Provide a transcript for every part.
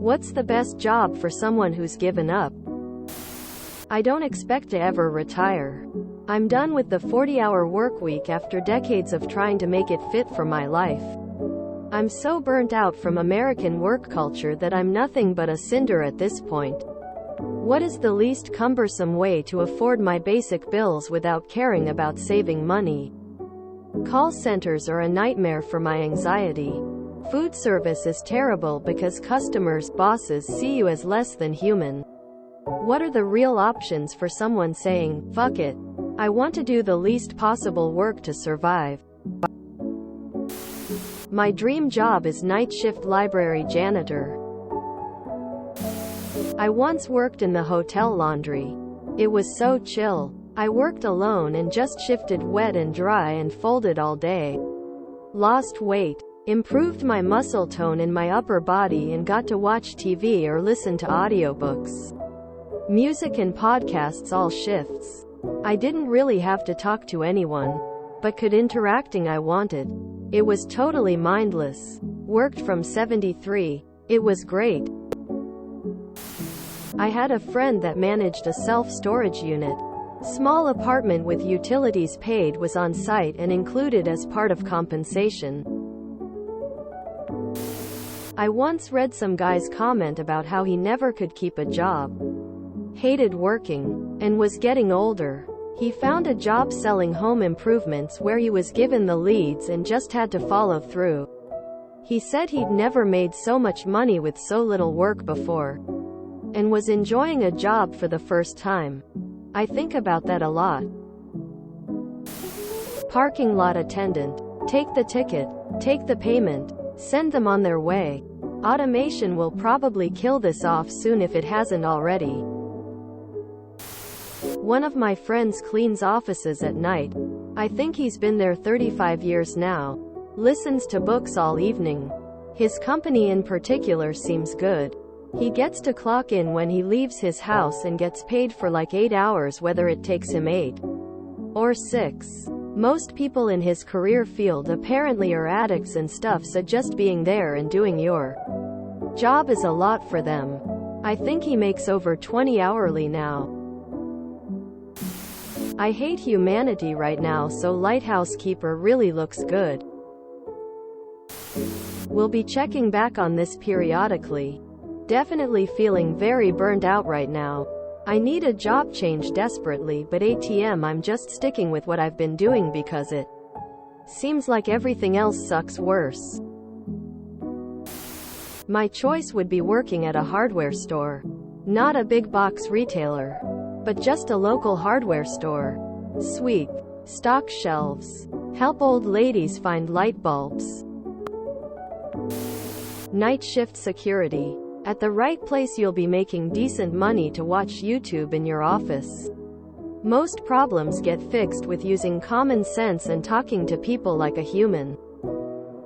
What's the best job for someone who's given up? I don't expect to ever retire. I'm done with the 40-hour workweek after decades of trying to make it fit for my life. I'm so burnt out from American work culture that I'm nothing but a cinder at this point. What is the least cumbersome way to afford my basic bills without caring about saving money? Call centers are a nightmare for my anxiety. Food service is terrible because customers, bosses see you as less than human. What are the real options for someone saying, "Fuck it. I want to do the least possible work to survive"? My dream job is night shift library janitor. I once worked in the hotel laundry. It was so chill. I worked alone and just shifted wet and dry and folded all day. Lost weight, improved my muscle tone in my upper body, and got to watch TV or listen to audiobooks. Music and podcasts all shifts. I didn't really have to talk to anyone, but could interacting I wanted. It was totally mindless. Worked from 73. It was great. I had a friend that managed a self-storage unit. Small apartment with utilities paid was on site and included as part of compensation. I once read some guy's comment about how he never could keep a job. Hated working, and was getting older. He found a job selling home improvements where he was given the leads and just had to follow through. He said he'd never made so much money with so little work before, and was enjoying a job for the first time. I think about that a lot. Parking lot attendant. Take the ticket, take the payment, send them on their way. Automation will probably kill this off soon if it hasn't already. One of my friends cleans offices at night. I think he's been there 35 years now. Listens to books all evening. His company in particular seems good. He gets to clock in when he leaves his house and gets paid for like 8 hours whether it takes him 8 or 6. Most people in his career field apparently are addicts and stuff, so just being there and doing your job is a lot for them. I think he makes over 20 hourly now. I hate humanity right now, so Lighthouse Keeper really looks good. We'll be checking back on this periodically. Definitely feeling very burned out right now. I need a job change desperately, but I'm just sticking with what I've been doing because it seems like everything else sucks worse. My choice would be working at a hardware store. Not a big box retailer, but just a local hardware store. Sweep, stock shelves, help old ladies find light bulbs. Night shift security. At the right place you'll be making decent money to watch YouTube in your office. Most problems get fixed with using common sense and talking to people like a human.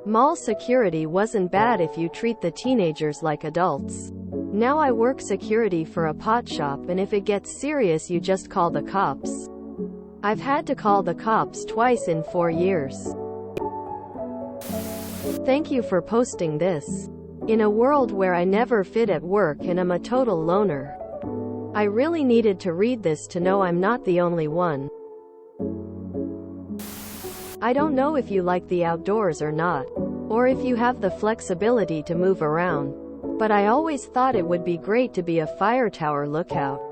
Mall security wasn't bad if you treat the teenagers like adults. Now I work security for a pot shop, and if it gets serious you just call the cops. I've had to call the cops twice in 4 years. Thank you for posting this. In a world where I never fit at work and am a total loner, I really needed to read this to know I'm not the only one. I don't know if you like the outdoors or not, or if you have the flexibility to move around, but I always thought it would be great to be a fire tower lookout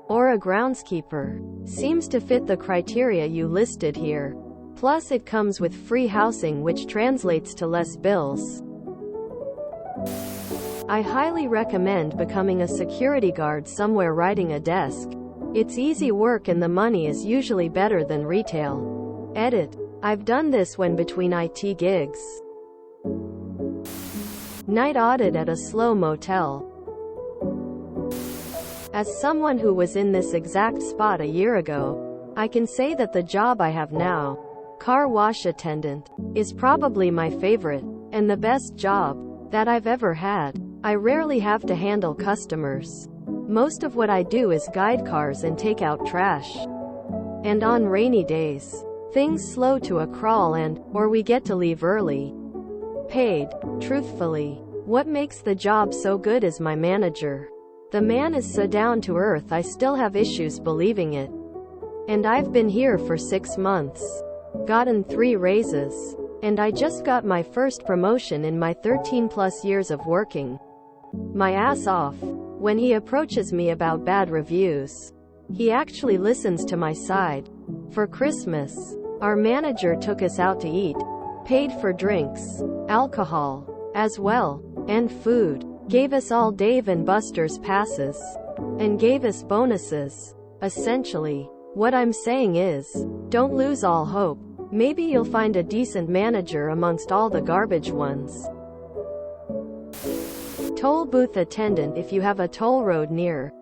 or a groundskeeper. Seems to fit the criteria you listed here. Plus it comes with free housing, which translates to less bills. I highly recommend becoming a security guard somewhere riding a desk. It's easy work and the money is usually better than retail. Edit. I've done this when between IT gigs. Night audit at a slow motel. As someone who was in this exact spot a year ago, I can say that the job I have now, car wash attendant, is probably my favorite, and the best job that I've ever had. I rarely have to handle customers. Most of what I do is guide cars and take out trash. And on rainy days, things slow to a crawl or we get to leave early. Paid, truthfully, What makes the job so good is my manager. The man is so down to earth I still have issues believing it. And I've been here for 6 months. Gotten 3 raises. And I just got my first promotion in my 13+ years of working my ass off. When he approaches me about bad reviews, he actually listens to my side. For Christmas, our manager took us out to eat, paid for drinks, alcohol, as well, and food, gave us all Dave and Buster's passes, and gave us bonuses. Essentially, what I'm saying is, don't lose all hope. Maybe you'll find a decent manager amongst all the garbage ones. Toll booth attendant if you have a toll road near.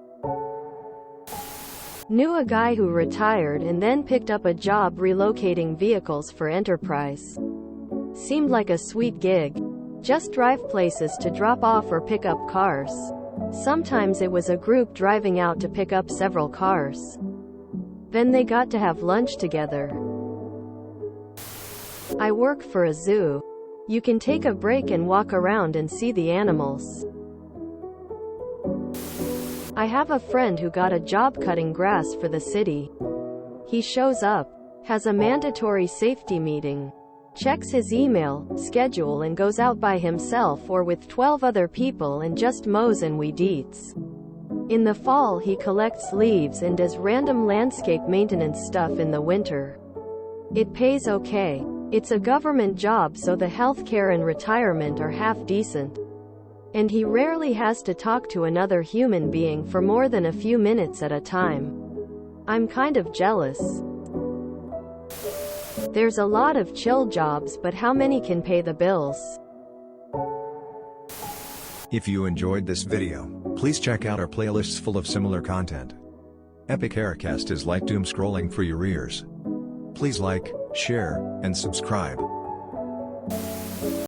Knew a guy who retired and then picked up a job relocating vehicles for Enterprise. Seemed like a sweet gig. Just drive places to drop off or pick up cars. Sometimes it was a group driving out to pick up several cars. Then they got to have lunch together. I work for a zoo. You can take a break and walk around and see the animals. I have a friend who got a job cutting grass for the city. He shows up, has a mandatory safety meeting, checks his email, schedule and goes out by himself or with 12 other people and just mows and weed eats. In the fall he collects leaves and does random landscape maintenance stuff in the winter. It pays okay. It's a government job so the healthcare and retirement are half decent. And he rarely has to talk to another human being for more than a few minutes at a time. I'm kind of jealous. There's a lot of chill jobs, but how many can pay the bills? If you enjoyed this video, please check out our playlists full of similar content. Epic Aircast is like doom scrolling for your ears. Please like, share, and subscribe.